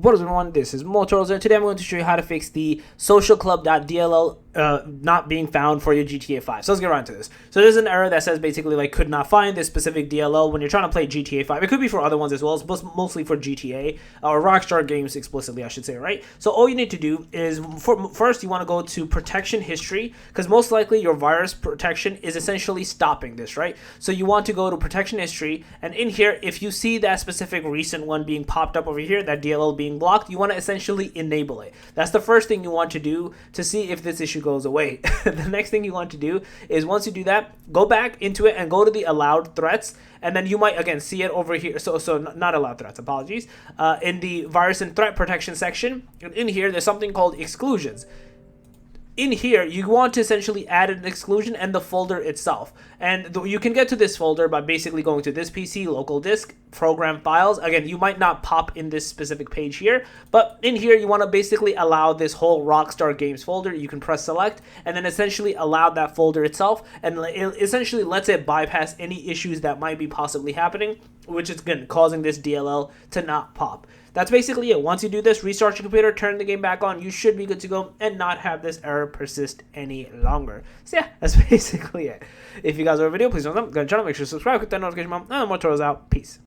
What is going on? This is Motors, and today I'm going to show you how to fix the Socialclub.dll not being found for your GTA 5. So let's get right into this. So there's an error that says basically like could not find this specific DLL when you're trying to play GTA 5. It could be for other ones as well, but mostly for GTA or Rockstar games explicitly, I should say, right? So all you need to do is first you want to go to protection history, because most likely your virus protection is essentially stopping this, right? So you want to go to protection history, and in here, if you see that specific recent one being popped up over here, that DLL being blocked, you want to essentially enable it. That's the first thing you want to do to see if this issue goes away. The next thing you want to do is once you do that, go back into it and go to the allowed threats, and then you might again see it over here. So not allowed threats, apologies. In the virus and threat protection section, in here there's something called exclusions. In here, you want to essentially add an exclusion and the folder itself. And you can get to this folder by basically going to this PC, local disk, program files. Again, you might not pop in this specific page here, but in here, you want to basically allow this whole Rockstar Games folder. You can press select and then essentially allow that folder itself. And it essentially lets it bypass any issues that might be possibly happening, which is again causing this DLL to not pop. That's basically it. Once you do this, restart your computer, turn the game back on, you should be good to go and not have this error persist any longer. So yeah, that's basically it. If you guys like the video, please don't forget to channel, make sure to subscribe, click that notification bell, and more tutorials out. Peace.